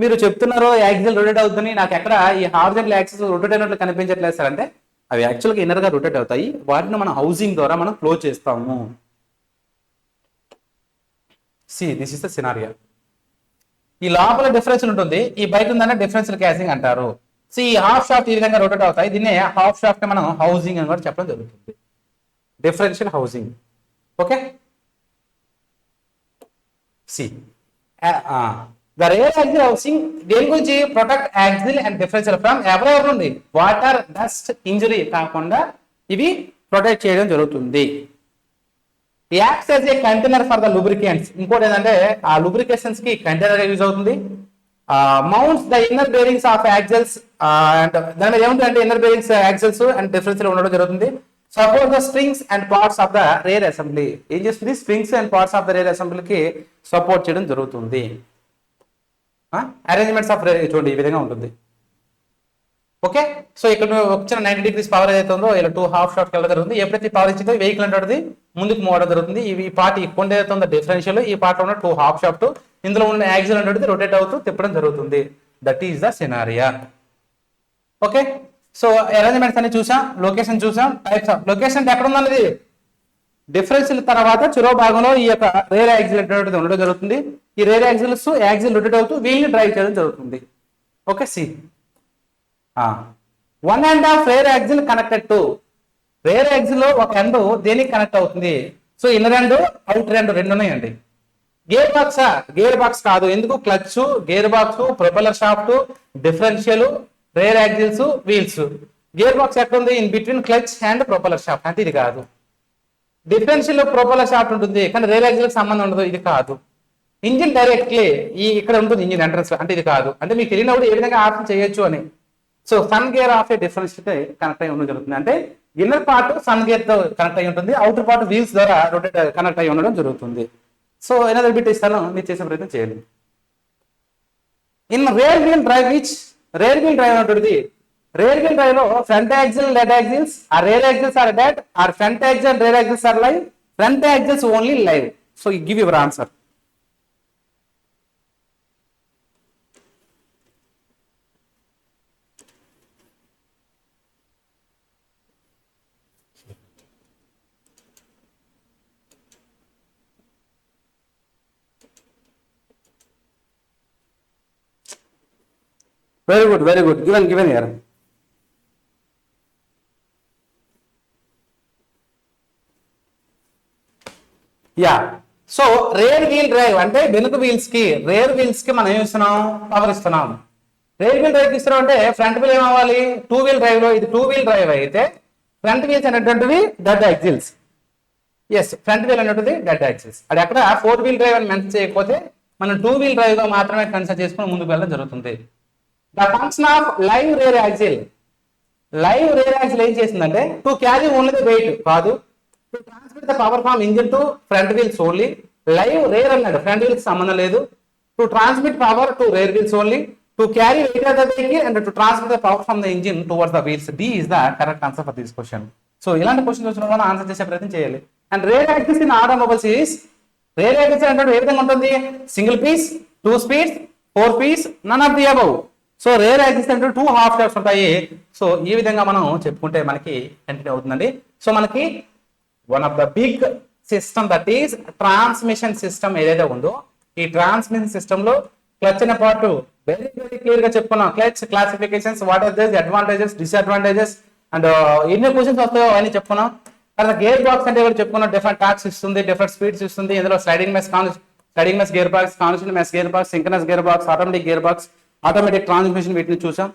Speaker 1: మీరు చెప్తున్నారు యాక్సిల్ రొటేట్ అవుతుంది, నాకు ఎక్కడ ఈ హారిజాంటల్ యాక్సిస్ రొటేట్ అయినట్లు కనిపించట్లేదు సార్ అంటే, అవి యాక్చువల్గా ఇన్నర్ గా రొటేట్ అవుతాయి. వాటిని మనం హౌసింగ్ ద్వారా మనం క్లోజ్ చేస్తాము. See, this is the scenario. ఈ లోపల డిఫరెన్షియల్ ఉంటుంది, ఈ బయట ఉందన్న డిఫరెన్షియల్ క్యాసింగ్ అంటారు. సో ఈ హాఫ్ షాఫ్ట్ ఈ విధంగా రొటేట్ అవుతాయి. దీన్ని హాఫ్ షాఫ్ట్ మనం హౌసింగ్ అని కూడా చెప్పడం జరుగుతుంది. Differential housing. Okay, see the rare axle housing దేని గురించి? Protect axle and differential from ఎవరెవరి నుండి? వాటర్, డస్ట్, ఇంజరీ కాకుండా ఇవి ప్రొటెక్ట్ చేయడం జరుగుతుంది. Acts as a container for the lubricants. ఇంకోటి ఏంటంటే, ఆ లూబ్రికేషన్స్ కి కంటైనర్ యూజ్ అవుతుంది. Mounts the inner bearings of axles, and దాని మీద ఏముంటుంది? Inner bearings axles and differential ఉండడం జరుగుతుంది. Suppose the springs and parts of the rare assembly. ఏం చేస్తుంది? Springs and parts of the rare అసెంబ్లీకి సపోర్ట్ చేయడం జరుగుతుంది. అరేంజ్మెంట్స్ ఆఫ్ రేర్ చూడండి, ఈ విధంగా ఉంటుంది. ఓకే, సో ఇక్కడ వచ్చిన 90 degrees పవర్ ఏదైతే ఉందో ఇలా 2 హాఫ్ షాఫ్ట్ వెళ్ళడం జరుగుతుంది. ఎప్పుడైతే పవర్ ఇచ్చిందో వెహికల్ అంటే ముందుకు మూవడం జరుగుతుంది. ఈ పార్ట్, ఈ కొండ ఏదైతే ఉందో డిఫరెన్షియల్, ఈ పార్ట్ ఉన్న 2 హాఫ్ షాఫ్ట్, ఇందులో ఉన్న యాక్సిల్ అంటే రొటేట్ అవుతూ తిప్పడం జరుగుతుంది. That is the scenario. Okay, so arrangements అన్ని చూసాం, లొకేషన్ చూసాం, టైప్స్ ఆఫ్ లొకేషన్ ఎక్కడ ఉందన్నది డిఫరెన్షియల్ తర్వాత చిరో భాగంలో ఈ యొక్క రేర్ యాక్సిల్ అనేటువంటిది ఉండడం జరుగుతుంది. ఈ రేర్ యాక్సిల్స్ యాక్సిల్ రొటేట్ అవుతూ వీల్ని డ్రైవ్ చేయడం జరుగుతుంది. Okay, see, 1.5 rear axle connected to. Rear axle లో ఒక ఎండ్ దేనికి కనెక్ట్ అవుతుంది? So inner end, outer end రెండు ఉన్నాయండి. గేర్ బాక్స్, గేర్ బాక్స్ కాదు. ఎందుకు? Clutch, gear box, propeller shaft, differential, rear axles, wheels. Gear box ఎక్కడ ఉంది? In between clutch and propeller shaft. అంటే ఇది కాదు. డిఫరెన్షియల్ ప్రొపెల్లర్ షాఫ్ట్ ఉంటుంది, కానీ రేర్ యాక్సిల్ సంబంధం ఉండదు. ఇది కాదు. ఇంజిన్ డైరెక్ట్లీ ఇక్కడ ఉంటుంది, ఇంజిన్ ఎంట్రన్స్. అంటే ఇది కాదు. అంటే మీకు తెలియనప్పుడు ఏ విధంగా ఆప్షన్ చేయొచ్చు అని. So sun gear of a difference connect అయి ఉండడం జరుగుతుంది. అంటే ఇన్నర్ పార్ట్ సన్ గేర్ తో కనెక్ట్ అయి ఉంటుంది, అవుటర్ పార్ట్ వీల్స్ ద్వారా రొటేట్ కనెక్ట్ అయి ఉండడం జరుగుతుంది. సో ఎనదర్ బిట్ ఇస్తాను, మీరు చేసే ప్రయత్నం చేయండి. In rear wheel drive rear wheel drive ఉంటుంది. రేర్ వీల్ డ్రైవ్ లో front axle dead axles are rear axles are dead are front axle rear axles are live, front axles only live. So give your answer. Very good, very good. Given here. Yeah. So rear wheel drive అంటే వెనుక wheels కి మనం ఏం ఇస్తున్నాం, power ఇస్తున్నాం. Rare wheel drive ఇస్తున్నాం అంటే front wheel ఏమవ్వాలి, టూ వీల్ డ్రైవ్ లో ఇది టూ వీల్ డ్రైవ్ అయితే ఫ్రంట్ వీల్స్ అనేటువంటివి dead axles. Yes, front wheel అనేటువంటిది డెడ్ యాక్సిల్స్. అది అక్కడ ఫోర్ వీల్ డ్రైవ్ అని మెన్షన్ చేయకపోతే మనం టూ వీల్ డ్రైవ్ గా మాత్రమే కన్సిడర్ చేసుకుని ముందుకు వెళ్ళడం జరుగుతుంది. The function of live rear axle ఏం చేసిందంటే to carry only the weight కాదు, to transmit the power from engine to front wheels only. Live rear అన్నాడు, ఫ్రంట్ వీల్స్ సంబంధం లేదు. To transmit power to rear wheels only, to carry weight of the vehicle and to transmit the power from the engine towards the wheels. This is the correct answer for this question. So ఇలాంటి question వచ్చిన మనం answer చేసే ప్రయత్నం చేయాలి. And rear axles in automobiles is, rear axles అంటే ఏ విధంగా ఉంటుంది, single piece, two speeds, four piece, none of the above. So rear axles అంటే టూ హాఫ్ స్టెప్స్ ఉంటాయి. సో ఈ విధంగా మనం చెప్పుకుంటే మనకి కంటిన్యూ అవుతుందండి. సో మనకి one of the big system that is transmission system ఏదైతే ఉందో, ఈ ట్రాన్స్మిషన్ సిస్టమ్ లో క్లచ్ అనే పార్ట్ వెరీ వెరీ క్లియర్ గా చెప్పుకున్నాం. Clutch classifications, what are this advantages, disadvantages and ఎన్ని క్వశ్చన్స్ వస్తాయో అవన్నీ చెప్పుకున్నాం. తర్వాత గేర్ బాక్స్ అంటే కూడా చెప్పుకున్నాం, డిఫరెంట్ టార్క్స్ ఇస్తుంది, డిఫరెంట్ స్పీడ్స్ ఇస్తుంది. ఇందులో sliding mesh gear box, constant mesh gear box, synchronous gear box, automatic gear box, automatic transmission, వీటిని చూసాం.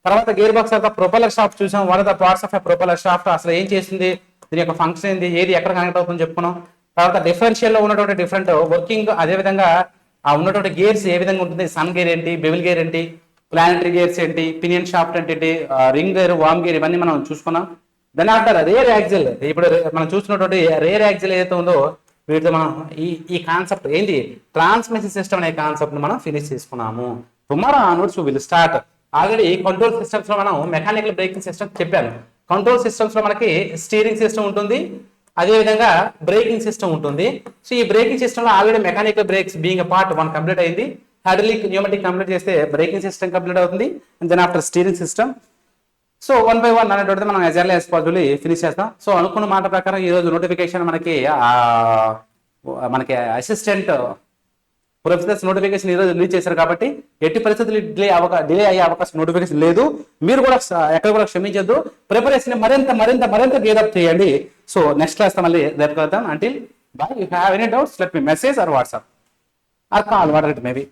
Speaker 1: తర్వాత గేర్ బాక్స్ తర్వాత ప్రొపెల్లర్ షాఫ్ట్ చూసాం. What are the parts of a propeller shaft, అసలు ఏం చేస్తుంది, దీని యొక్క ఫంక్షన్ ఏంది, ఏది ఎక్కడ కనెక్ట్ అవుతుందని చెప్పుకున్నాం. తర్వాత డిఫరెన్షియల్ లో ఉన్నటువంటి డిఫరెంట్ వర్కింగ్, అదే విధంగా ఆ ఉన్నటువంటి గేర్స్ ఏ విధంగా ఉంటుంది, సన్ గేర్ ఏంటి, బెవిల్ గేర్ ఏంటి, ప్లానటరీ గేర్స్ ఏంటి, పినియన్ షాఫ్ట్ ఏంటి, రింగ్ గేర్, వామ్ గేర్, ఇవన్నీ మనం చూసుకున్నాం. దాని ఆఫ్టర్ రేర్ యాక్సిల్, ఇప్పుడు మనం చూస్తున్నటువంటి రేర్ యాక్సిల్ ఏదైతే ఉందో వీటితో మనం ఈ కాన్సెప్ట్ ఏంటి, ట్రాన్స్మిషన్ సిస్టమ్ అనే కాన్సెప్ట్ మనం ఫినిష్ చేసుకున్నాము. Tomorrow onwards will start. Already control systems లో మనం మెకానికల్ బ్రేకింగ్ సిస్టమ్ చెప్పాను. కంట్రోల్ సిస్టమ్స్ లో మనకి స్టీరింగ్ సిస్టమ్ ఉంటుంది, అదే విధంగా బ్రేకింగ్ సిస్టమ్ ఉంటుంది. సో ఈ బ్రేకింగ్ సిస్టమ్ లో already mechanical brakes being a part 1 complete అయింది. హైడ్రాలిక్, న్యూమాటిక్ కంప్లీట్ చేస్తే బ్రేకింగ్ సిస్టమ్ కంప్లీట్ అవుతుంది. And then after steering system. So 1 by 1 అనేటువంటిది మనం as early as possible finish చేస్తాం. సో అనుకున్న మాట ప్రకారం ఈ రోజు నోటిఫికేషన్ మనకి అసిస్టెంట్ ప్రొఫెసర్స్ నోటిఫికేషన్ ఈ రోజు రిలీజ్ చేశారు కాబట్టి ఎట్టి పరిస్థితులు డిలే అయ్యే అవకాశం నోటిఫికేషన్ లేదు. మీరు కూడా ఎక్కడ కూడా క్షమించద్దు. ప్రిపరేషన్ మరింత గేదప్ చేయండి. సో నెక్స్ట్ క్లాస్ మళ్ళీ రేపు కలుద్దాం. Until bye. You have any doubts let me message or WhatsApp or call, whatever it may B.